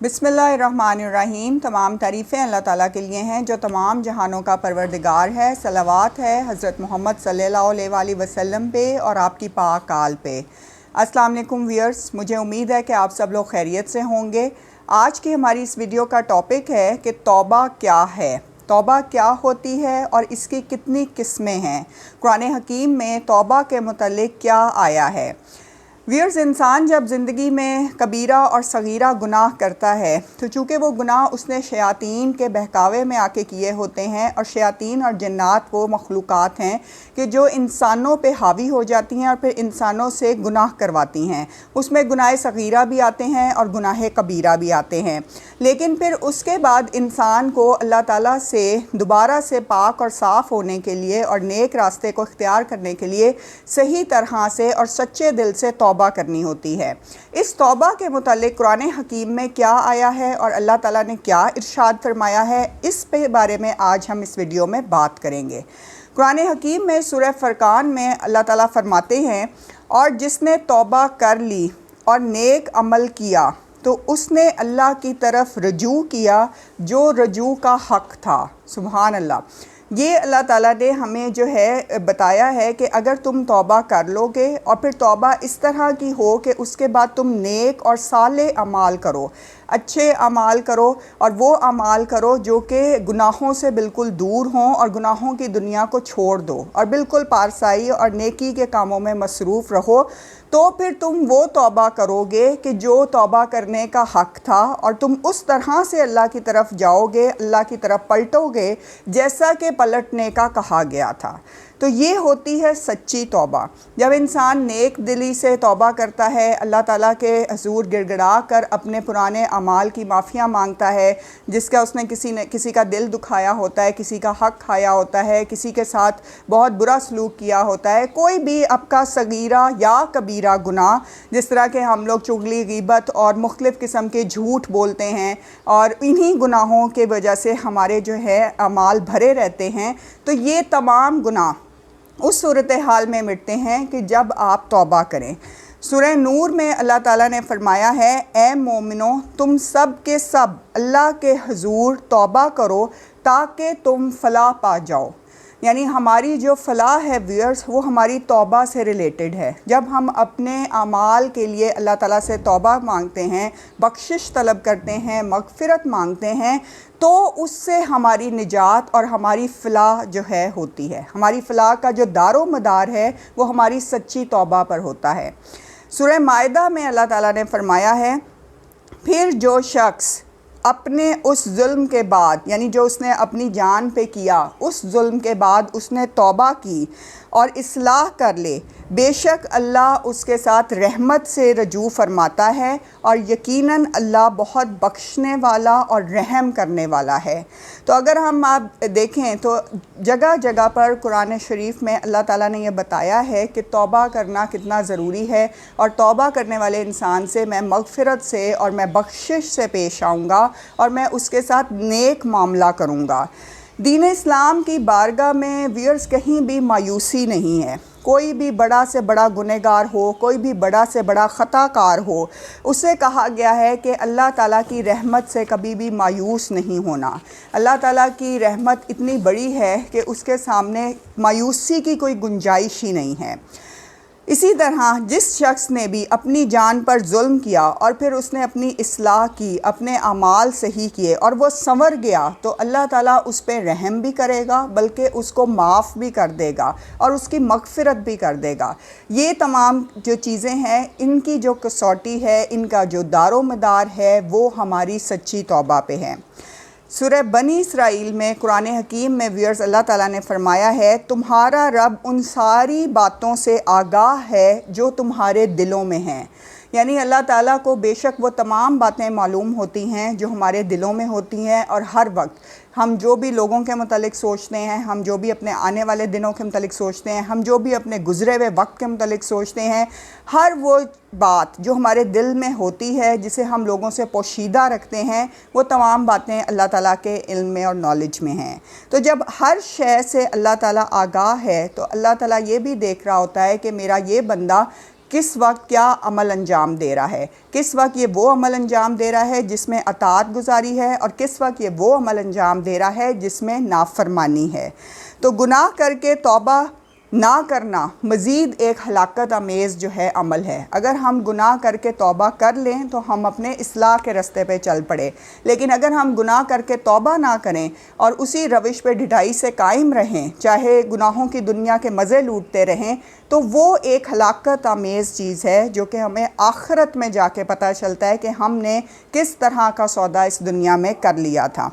بسم اللہ الرحمن الرحیم۔ تمام تعریفیں اللہ تعالیٰ کے لیے ہیں جو تمام جہانوں کا پروردگار ہے۔ صلوات ہے حضرت محمد صلی اللہ علیہ وآلہ وسلم پہ اور آپ کی پاک آل پہ۔ السلام علیکم ویئرز، مجھے امید ہے کہ آپ سب لوگ خیریت سے ہوں گے۔ آج کی ہماری اس ویڈیو کا ٹاپک ہے کہ توبہ کیا ہے، توبہ کیا ہوتی ہے اور اس کی کتنی قسمیں ہیں، قرآن حکیم میں توبہ کے متعلق کیا آیا ہے۔ ویئرز، انسان جب زندگی میں کبیرہ اور صغیرہ گناہ کرتا ہے تو چونکہ وہ گناہ اس نے شیاطین کے بہکاوے میں آ کے کیے ہوتے ہیں، اور شیاطین اور جنات وہ مخلوقات ہیں کہ جو انسانوں پہ حاوی ہو جاتی ہیں اور پھر انسانوں سے گناہ کرواتی ہیں۔ اس میں گناہ صغیرہ بھی آتے ہیں اور گناہ کبیرہ بھی آتے ہیں، لیکن پھر اس کے بعد انسان کو اللہ تعالیٰ سے دوبارہ سے پاک اور صاف ہونے کے لیے اور نیک راستے کو اختیار کرنے کے لیے صحیح طرح سے اور سچے دل سے توبہ کرنی ہوتی ہے۔ اس توبہ کے متعلق قرآن حکیم میں کیا آیا ہے اور اللہ تعالیٰ نے کیا ارشاد فرمایا ہے، اس پہ بارے میں آج ہم اس ویڈیو میں بات کریں گے۔ قرآن حکیم میں سورہ فرقان میں اللہ تعالیٰ فرماتے ہیں، اور جس نے توبہ کر لی اور نیک عمل کیا تو اس نے اللہ کی طرف رجوع کیا جو رجوع کا حق تھا۔ سبحان اللہ۔ یہ اللہ تعالیٰ نے ہمیں جو ہے بتایا ہے کہ اگر تم توبہ کر لو گے اور پھر توبہ اس طرح کی ہو کہ اس کے بعد تم نیک اور صالح اعمال کرو، اچھے اعمال کرو، اور وہ اعمال کرو جو کہ گناہوں سے بالکل دور ہوں اور گناہوں کی دنیا کو چھوڑ دو اور بالکل پارسائی اور نیکی کے کاموں میں مصروف رہو، تو پھر تم وہ توبہ کرو گے کہ جو توبہ کرنے کا حق تھا، اور تم اس طرح سے اللہ کی طرف جاؤ گے، اللہ کی طرف پلٹو گے جیسا کہ پلٹنے کا کہا گیا تھا۔ تو یہ ہوتی ہے سچی توبہ۔ جب انسان نیک دلی سے توبہ کرتا ہے، اللہ تعالیٰ کے حضور گڑ گڑا کر اپنے پرانے اعمال کی معافیاں مانگتا ہے، جس کا اس نے کسی کا دل دکھایا ہوتا ہے، کسی کا حق کھایا ہوتا ہے، کسی کے ساتھ بہت برا سلوک کیا ہوتا ہے، کوئی بھی آپ کا صغیرہ یا کبیرہ گناہ، جس طرح کہ ہم لوگ چغلی، غیبت اور مختلف قسم کے جھوٹ بولتے ہیں، اور انہی گناہوں کے وجہ سے ہمارے جو ہے اعمال بھرے رہتے ہیں، تو یہ تمام گناہ اس صورتحال میں مٹتے ہیں کہ جب آپ توبہ کریں۔ سورہ نور میں اللہ تعالیٰ نے فرمایا ہے، اے مومنوں، تم سب کے سب اللہ کے حضور توبہ کرو تاکہ تم فلاح پا جاؤ۔ یعنی ہماری جو فلاح ہے ویئرز، وہ ہماری توبہ سے ریلیٹڈ ہے۔ جب ہم اپنے اعمال کے لیے اللہ تعالیٰ سے توبہ مانگتے ہیں، بخشش طلب کرتے ہیں، مغفرت مانگتے ہیں، تو اس سے ہماری نجات اور ہماری فلاح جو ہے ہوتی ہے۔ ہماری فلاح کا جو دار و مدار ہے وہ ہماری سچی توبہ پر ہوتا ہے۔ سورہ مائدہ میں اللہ تعالیٰ نے فرمایا ہے، پھر جو شخص اپنے اس ظلم کے بعد، یعنی جو اس نے اپنی جان پہ کیا، اس ظلم کے بعد اس نے توبہ کی اور اصلاح کر لے، بے شک اللہ اس کے ساتھ رحمت سے رجوع فرماتا ہے، اور یقیناً اللہ بہت بخشنے والا اور رحم کرنے والا ہے۔ تو اگر ہم آپ دیکھیں تو جگہ جگہ پر قرآن شریف میں اللہ تعالیٰ نے یہ بتایا ہے کہ توبہ کرنا کتنا ضروری ہے، اور توبہ کرنے والے انسان سے میں مغفرت سے اور میں بخشش سے پیش آؤں گا، اور میں اس کے ساتھ نیک معاملہ کروں گا۔ دین اسلام کی بارگاہ میں ویئرز کہیں بھی مایوسی نہیں ہے۔ کوئی بھی بڑا سے بڑا گنہگار ہو، کوئی بھی بڑا سے بڑا خطا کار ہو، اسے کہا گیا ہے کہ اللہ تعالیٰ کی رحمت سے کبھی بھی مایوس نہیں ہونا۔ اللہ تعالیٰ کی رحمت اتنی بڑی ہے کہ اس کے سامنے مایوسی کی کوئی گنجائش ہی نہیں ہے۔ اسی طرح جس شخص نے بھی اپنی جان پر ظلم کیا اور پھر اس نے اپنی اصلاح کی، اپنے اعمال صحیح کیے اور وہ سنور گیا، تو اللہ تعالیٰ اس پہ رحم بھی کرے گا، بلکہ اس کو معاف بھی کر دے گا اور اس کی مغفرت بھی کر دے گا۔ یہ تمام جو چیزیں ہیں، ان کی جو کسوٹی ہے، ان کا جو دار و مدار ہے، وہ ہماری سچی توبہ پہ ہے۔ سورہ بنی اسرائیل میں قرآن حکیم میں ویئرز اللہ تعالیٰ نے فرمایا ہے، تمہارا رب ان ساری باتوں سے آگاہ ہے جو تمہارے دلوں میں ہیں۔ یعنی اللہ تعالیٰ کو بے شک وہ تمام باتیں معلوم ہوتی ہیں جو ہمارے دلوں میں ہوتی ہیں، اور ہر وقت ہم جو بھی لوگوں کے متعلق سوچتے ہیں، ہم جو بھی اپنے آنے والے دنوں کے متعلق سوچتے ہیں، ہم جو بھی اپنے گزرے ہوئے وقت کے متعلق سوچتے ہیں، ہر وہ بات جو ہمارے دل میں ہوتی ہے، جسے ہم لوگوں سے پوشیدہ رکھتے ہیں، وہ تمام باتیں اللہ تعالیٰ کے علم میں اور نالج میں ہیں۔ تو جب ہر شے سے اللہ تعالیٰ آگاہ ہے، تو اللہ تعالیٰ یہ بھی دیکھ رہا ہوتا ہے کہ میرا یہ بندہ کس وقت کیا عمل انجام دے رہا ہے، کس وقت یہ وہ عمل انجام دے رہا ہے جس میں اطاعت گزاری ہے، اور کس وقت یہ وہ عمل انجام دے رہا ہے جس میں نافرمانی ہے۔ تو گناہ کر کے توبہ نہ کرنا مزید ایک ہلاکت آمیز جو ہے عمل ہے۔ اگر ہم گناہ کر کے توبہ کر لیں تو ہم اپنے اصلاح کے رستے پہ چل پڑے، لیکن اگر ہم گناہ کر کے توبہ نہ کریں اور اسی روش پہ ڈٹائی سے قائم رہیں، چاہے گناہوں کی دنیا کے مزے لوٹتے رہیں، تو وہ ایک ہلاکت آمیز چیز ہے جو کہ ہمیں آخرت میں جا کے پتہ چلتا ہے کہ ہم نے کس طرح کا سودا اس دنیا میں کر لیا تھا۔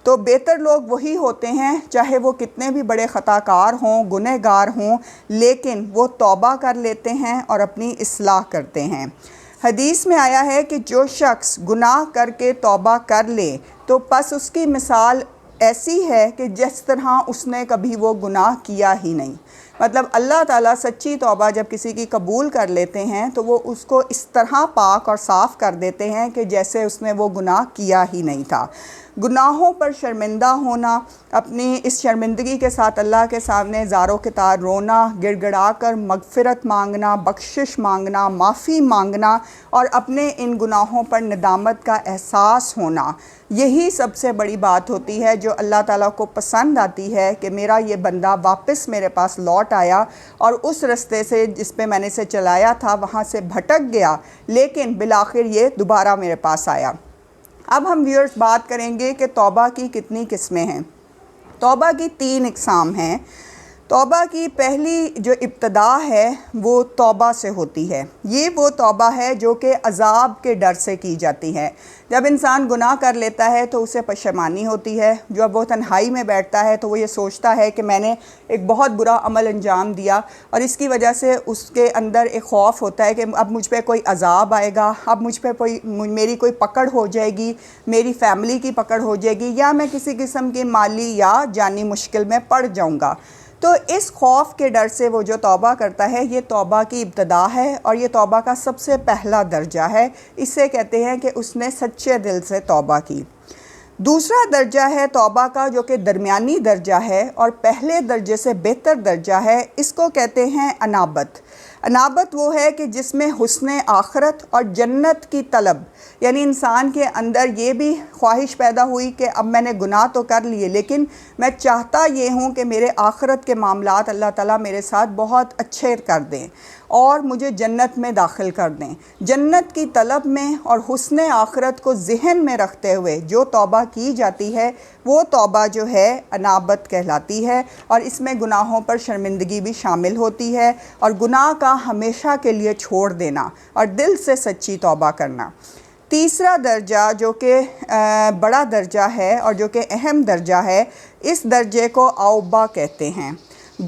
تو بہتر لوگ وہی ہوتے ہیں، چاہے وہ کتنے بھی بڑے خطا کار ہوں، گنہگار ہوں، لیکن وہ توبہ کر لیتے ہیں اور اپنی اصلاح کرتے ہیں۔ حدیث میں آیا ہے کہ جو شخص گناہ کر کے توبہ کر لے تو پس اس کی مثال ایسی ہے کہ جس طرح اس نے کبھی وہ گناہ کیا ہی نہیں۔ مطلب اللہ تعالیٰ سچی توبہ جب کسی کی قبول کر لیتے ہیں تو وہ اس کو اس طرح پاک اور صاف کر دیتے ہیں کہ جیسے اس نے وہ گناہ کیا ہی نہیں تھا۔ گناہوں پر شرمندہ ہونا، اپنی اس شرمندگی کے ساتھ اللہ کے سامنے زار و کتار رونا، گڑ گڑا کر مغفرت مانگنا، بخشش مانگنا، معافی مانگنا اور اپنے ان گناہوں پر ندامت کا احساس ہونا، یہی سب سے بڑی بات ہوتی ہے جو اللہ تعالیٰ کو پسند آتی ہے کہ میرا یہ بندہ واپس میرے پاس لوٹ آیا اور اس رستے سے جس پہ میں نے اسے چلایا تھا وہاں سے بھٹک گیا، لیکن بالآخر یہ دوبارہ میرے پاس آیا۔ اب ہم ویورز بات کریں گے کہ توبہ کی کتنی قسمیں ہیں۔ توبہ کی 3 اقسام ہیں۔ توبہ کی پہلی جو ابتدا ہے وہ توبہ سے ہوتی ہے۔ یہ وہ توبہ ہے جو کہ عذاب کے ڈر سے کی جاتی ہے۔ جب انسان گناہ کر لیتا ہے تو اسے پشیمانی ہوتی ہے، جب وہ تنہائی میں بیٹھتا ہے تو وہ یہ سوچتا ہے کہ میں نے ایک بہت برا عمل انجام دیا، اور اس کی وجہ سے اس کے اندر ایک خوف ہوتا ہے کہ اب مجھ پہ کوئی عذاب آئے گا، اب مجھ پہ میری کوئی پکڑ ہو جائے گی، میری فیملی کی پکڑ ہو جائے گی، یا میں کسی قسم کی مالی یا جانی مشکل میں پڑ جاؤں گا۔ تو اس خوف کے ڈر سے وہ جو توبہ کرتا ہے یہ توبہ کی ابتدا ہے، اور یہ توبہ کا سب سے پہلا درجہ ہے۔ اسے کہتے ہیں کہ اس نے سچے دل سے توبہ کی۔ دوسرا درجہ ہے توبہ کا جو کہ درمیانی درجہ ہے اور پہلے درجے سے بہتر درجہ ہے، اس کو کہتے ہیں انابت۔ انابت وہ ہے کہ جس میں حسن آخرت اور جنت کی طلب، یعنی انسان کے اندر یہ بھی خواہش پیدا ہوئی کہ اب میں نے گناہ تو کر لیے لیکن میں چاہتا یہ ہوں کہ میرے آخرت کے معاملات اللہ تعالیٰ میرے ساتھ بہت اچھے کر دیں اور مجھے جنت میں داخل کر دیں۔ جنت کی طلب میں اور حسن آخرت کو ذہن میں رکھتے ہوئے جو توبہ کی جاتی ہے وہ توبہ جو ہے انابت کہلاتی ہے، اور اس میں گناہوں پر شرمندگی بھی شامل ہوتی ہے اور گناہ کا ہمیشہ کے لیے چھوڑ دینا اور دل سے سچی توبہ کرنا۔ تیسرا درجہ جو کہ بڑا درجہ ہے اور جو کہ اہم درجہ ہے، اس درجے کو توبہ کہتے ہیں۔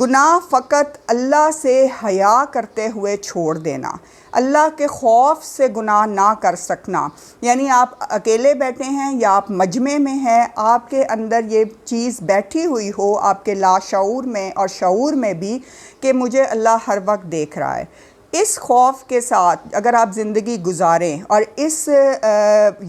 گناہ فقط اللہ سے حیا کرتے ہوئے چھوڑ دینا، اللہ کے خوف سے گناہ نہ کر سکنا، یعنی آپ اکیلے بیٹھے ہیں یا آپ مجمع میں ہیں، آپ کے اندر یہ چیز بیٹھی ہوئی ہو آپ کے لاشعور میں اور شعور میں بھی کہ مجھے اللہ ہر وقت دیکھ رہا ہے۔ اس خوف کے ساتھ اگر آپ زندگی گزاریں اور اس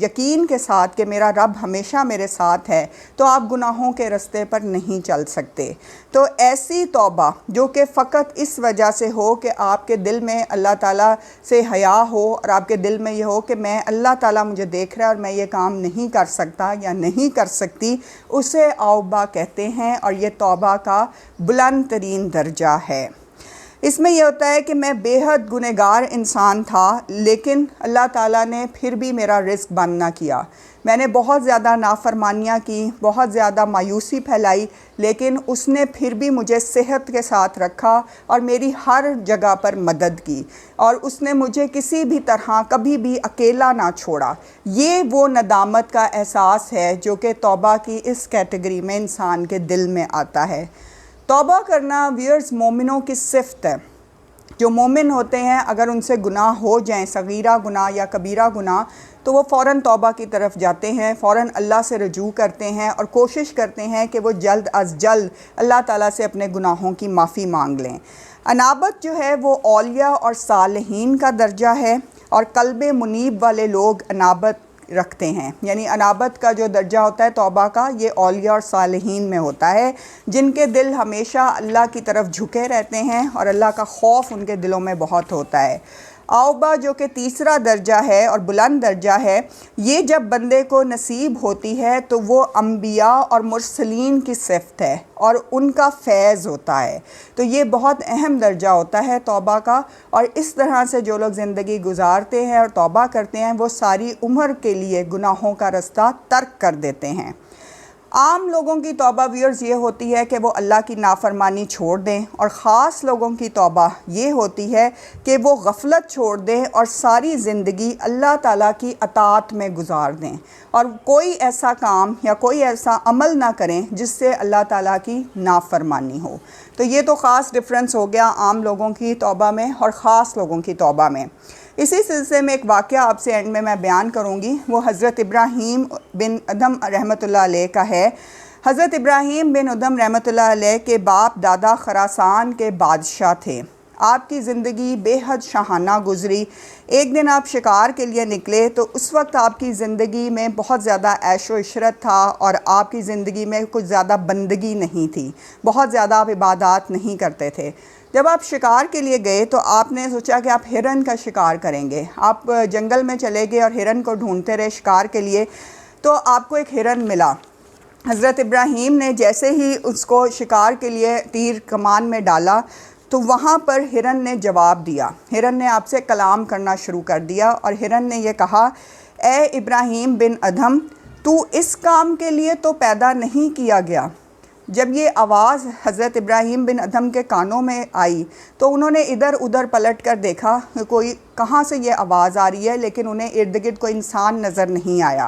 یقین کے ساتھ کہ میرا رب ہمیشہ میرے ساتھ ہے، تو آپ گناہوں کے رستے پر نہیں چل سکتے۔ تو ایسی توبہ جو کہ فقط اس وجہ سے ہو کہ آپ کے دل میں اللہ تعالیٰ سے حیا ہو اور آپ کے دل میں یہ ہو کہ میں اللہ تعالیٰ مجھے دیکھ رہا ہے اور میں یہ کام نہیں کر سکتا یا نہیں کر سکتی، اسے توبہ کہتے ہیں، اور یہ توبہ کا بلند ترین درجہ ہے۔ اس میں یہ ہوتا ہے کہ میں بے حد گنہگار انسان تھا، لیکن اللہ تعالیٰ نے پھر بھی میرا رزق بند نہ کیا۔ میں نے بہت زیادہ نافرمانیاں کی، بہت زیادہ مایوسی پھیلائی، لیکن اس نے پھر بھی مجھے صحت کے ساتھ رکھا اور میری ہر جگہ پر مدد کی، اور اس نے مجھے کسی بھی طرح کبھی بھی اکیلا نہ چھوڑا۔ یہ وہ ندامت کا احساس ہے جو کہ توبہ کی اس کیٹیگری میں انسان کے دل میں آتا ہے۔ توبہ کرنا ویئرز مومنوں کی صفت ہے۔ جو مومن ہوتے ہیں اگر ان سے گناہ ہو جائیں، صغیرہ گناہ یا کبیرہ گناہ، تو وہ فوراً توبہ کی طرف جاتے ہیں، فوراً اللہ سے رجوع کرتے ہیں اور کوشش کرتے ہیں کہ وہ جلد از جلد اللہ تعالیٰ سے اپنے گناہوں کی معافی مانگ لیں۔ انابت جو ہے وہ اولیاء اور صالحین کا درجہ ہے، اور قلب منیب والے لوگ انابت رکھتے ہیں، یعنی انابت کا جو درجہ ہوتا ہے توبہ کا، یہ اولیاء اور صالحین میں ہوتا ہے، جن کے دل ہمیشہ اللہ کی طرف جھکے رہتے ہیں اور اللہ کا خوف ان کے دلوں میں بہت ہوتا ہے۔ اوبہ جو کہ تیسرا درجہ ہے اور بلند درجہ ہے، یہ جب بندے کو نصیب ہوتی ہے تو وہ انبیاء اور مرسلین کی صفت ہے اور ان کا فیض ہوتا ہے، تو یہ بہت اہم درجہ ہوتا ہے توبہ کا۔ اور اس طرح سے جو لوگ زندگی گزارتے ہیں اور توبہ کرتے ہیں وہ ساری عمر کے لیے گناہوں کا رستہ ترک کر دیتے ہیں۔ عام لوگوں کی توبہ ویورز یہ ہوتی ہے کہ وہ اللہ کی نافرمانی چھوڑ دیں، اور خاص لوگوں کی توبہ یہ ہوتی ہے کہ وہ غفلت چھوڑ دیں اور ساری زندگی اللہ تعالیٰ کی اطاعت میں گزار دیں، اور کوئی ایسا کام یا کوئی ایسا عمل نہ کریں جس سے اللہ تعالیٰ کی نافرمانی ہو۔ تو یہ تو خاص ڈفرنس ہو گیا عام لوگوں کی توبہ میں اور خاص لوگوں کی توبہ میں۔ اسی سلسلے میں ایک واقعہ آپ سے اینڈ میں بیان کروں گی، وہ حضرت ابراہیم بن ادھم رحمۃ اللہ علیہ کا ہے۔ حضرت ابراہیم بن ادھم رحمۃ اللہ علیہ کے باپ دادا خراسان کے بادشاہ تھے۔ آپ کی زندگی بے حد شاہانہ گزری۔ ایک دن آپ شکار کے لیے نکلے تو اس وقت آپ کی زندگی میں بہت زیادہ عیش و عشرت تھا، اور آپ کی زندگی میں کچھ زیادہ بندگی نہیں تھی، بہت زیادہ آپ عبادات نہیں کرتے تھے۔ جب آپ شکار کے لیے گئے تو آپ نے سوچا کہ آپ ہرن کا شکار کریں گے۔ آپ جنگل میں چلے گئے اور ہرن کو ڈھونڈتے رہے شکار کے لیے، تو آپ کو ایک ہرن ملا۔ حضرت ابراہیم نے جیسے ہی اس کو شکار کے لیے تیر کمان میں ڈالا تو وہاں پر ہرن نے جواب دیا۔ ہرن نے آپ سے کلام کرنا شروع کر دیا، اور ہرن نے یہ کہا، اے ابراہیم بن ادھم، تو اس کام کے لیے تو پیدا نہیں کیا گیا۔ جب یہ آواز حضرت ابراہیم بن ادھم کے کانوں میں آئی تو انہوں نے ادھر ادھر پلٹ کر دیکھا کہ کوئی کہاں سے یہ آواز آ رہی ہے، لیکن انہیں ارد گرد کوئی انسان نظر نہیں آیا۔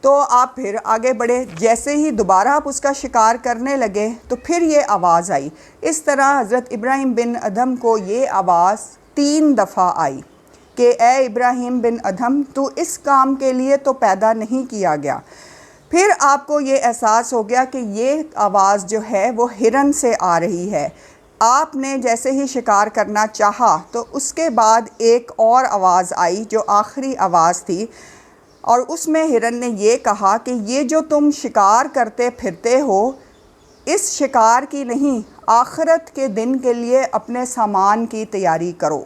تو آپ پھر آگے بڑھے، جیسے ہی دوبارہ آپ اس کا شکار کرنے لگے تو پھر یہ آواز آئی۔ اس طرح حضرت ابراہیم بن ادھم کو یہ آواز 3 دفعہ آئی کہ اے ابراہیم بن ادھم، تو اس کام کے لیے تو پیدا نہیں کیا گیا۔ پھر آپ کو یہ احساس ہو گیا کہ یہ آواز جو ہے وہ ہرن سے آ رہی ہے۔ آپ نے جیسے ہی شکار کرنا چاہا تو اس کے بعد ایک اور آواز آئی جو آخری آواز تھی، اور اس میں ہرن نے یہ کہا کہ یہ جو تم شکار کرتے پھرتے ہو، اس شکار کی نہیں، آخرت کے دن کے لیے اپنے سامان کی تیاری کرو۔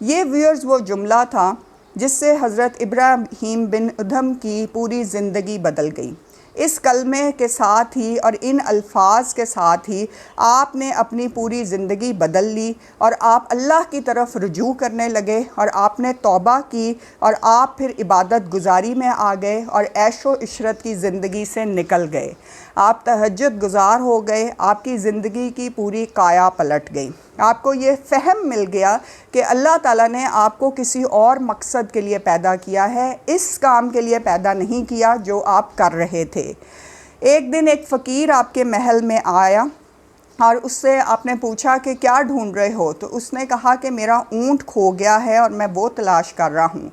یہ ویورز وہ جملہ تھا جس سے حضرت ابراہیم بن ادھم کی پوری زندگی بدل گئی۔ اس کلمے کے ساتھ ہی اور ان الفاظ کے ساتھ ہی آپ نے اپنی پوری زندگی بدل لی، اور آپ اللہ کی طرف رجوع کرنے لگے، اور آپ نے توبہ کی، اور آپ پھر عبادت گزاری میں آ گئے اور عیش و عشرت کی زندگی سے نکل گئے۔ آپ تہجد گزار ہو گئے، آپ کی زندگی کی پوری کایا پلٹ گئی۔ آپ کو یہ فہم مل گیا کہ اللہ تعالیٰ نے آپ کو کسی اور مقصد کے لیے پیدا کیا ہے، اس کام کے لیے پیدا نہیں کیا جو آپ کر رہے تھے۔ ایک دن ایک فقیر آپ کے محل میں آیا اور اس سے آپ نے پوچھا کہ کیا ڈھونڈ رہے ہو؟ تو اس نے کہا کہ میرا اونٹ کھو گیا ہے اور میں وہ تلاش کر رہا ہوں۔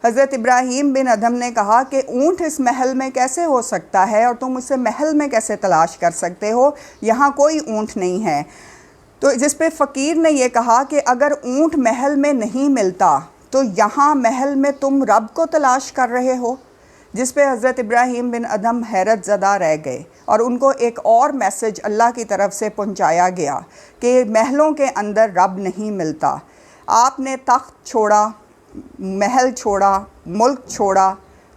حضرت ابراہیم بن ادھم نے کہا کہ اونٹ اس محل میں کیسے ہو سکتا ہے، اور تم اسے محل میں کیسے تلاش کر سکتے ہو؟ یہاں کوئی اونٹ نہیں ہے۔ تو جس پہ فقیر نے یہ کہا کہ اگر اونٹ محل میں نہیں ملتا تو یہاں محل میں تم رب کو تلاش کر رہے ہو؟ جس پہ حضرت ابراہیم بن ادھم حیرت زدہ رہ گئے، اور ان کو ایک اور میسج اللہ کی طرف سے پہنچایا گیا کہ محلوں کے اندر رب نہیں ملتا۔ آپ نے تخت چھوڑا، محل چھوڑا، ملک چھوڑا،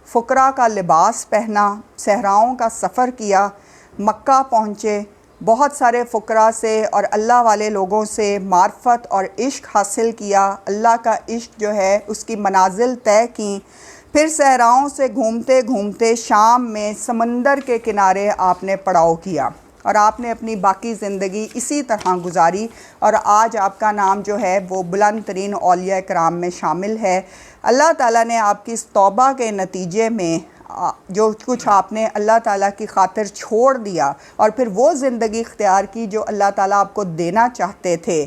فقراء کا لباس پہنا، صحراؤں کا سفر کیا، مکہ پہنچے، بہت سارے فقراء سے اور اللہ والے لوگوں سے معرفت اور عشق حاصل کیا، اللہ کا عشق جو ہے اس کی منازل طے کیں، پھر صحراؤں سے گھومتے گھومتے شام میں سمندر کے کنارے آپ نے پڑاؤ کیا، اور آپ نے اپنی باقی زندگی اسی طرح گزاری، اور آج آپ کا نام جو ہے وہ بلند ترین اولیاء کرام میں شامل ہے۔ اللہ تعالیٰ نے آپ کی اس توبہ کے نتیجے میں جو کچھ آپ نے اللہ تعالیٰ کی خاطر چھوڑ دیا اور پھر وہ زندگی اختیار کی جو اللہ تعالیٰ آپ کو دینا چاہتے تھے،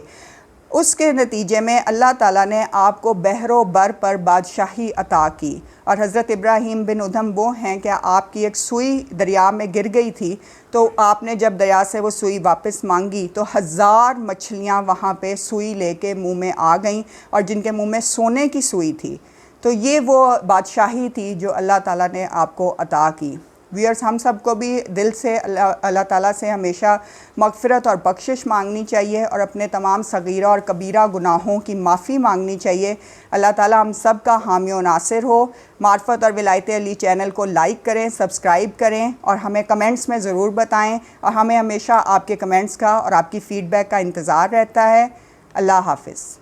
اس کے نتیجے میں اللہ تعالیٰ نے آپ کو بحر و بر پر بادشاہی عطا کی۔ اور حضرت ابراہیم بن ادھم وہ ہیں کہ آپ کی ایک سوئی دریا میں گر گئی تھی، تو آپ نے جب دریا سے وہ سوئی واپس مانگی تو 1000 مچھلیاں وہاں پہ سوئی لے کے منہ میں آ گئیں، اور جن کے منہ میں سونے کی سوئی تھی۔ تو یہ وہ بادشاہی تھی جو اللہ تعالیٰ نے آپ کو عطا کی۔ ویئرز، ہم سب کو بھی دل سے اللہ تعالیٰ سے ہمیشہ مغفرت اور بخشش مانگنی چاہیے اور اپنے تمام صغیرہ اور کبیرہ گناہوں کی معافی مانگنی چاہیے۔ اللہ تعالیٰ ہم سب کا حامی و ناصر ہو۔ معرفت اور ولایت علی چینل کو لائک کریں، سبسکرائب کریں اور ہمیں کمنٹس میں ضرور بتائیں، اور ہمیں ہمیشہ آپ کے کمنٹس کا اور آپ کی فیڈ بیک کا انتظار رہتا ہے۔ اللہ حافظ۔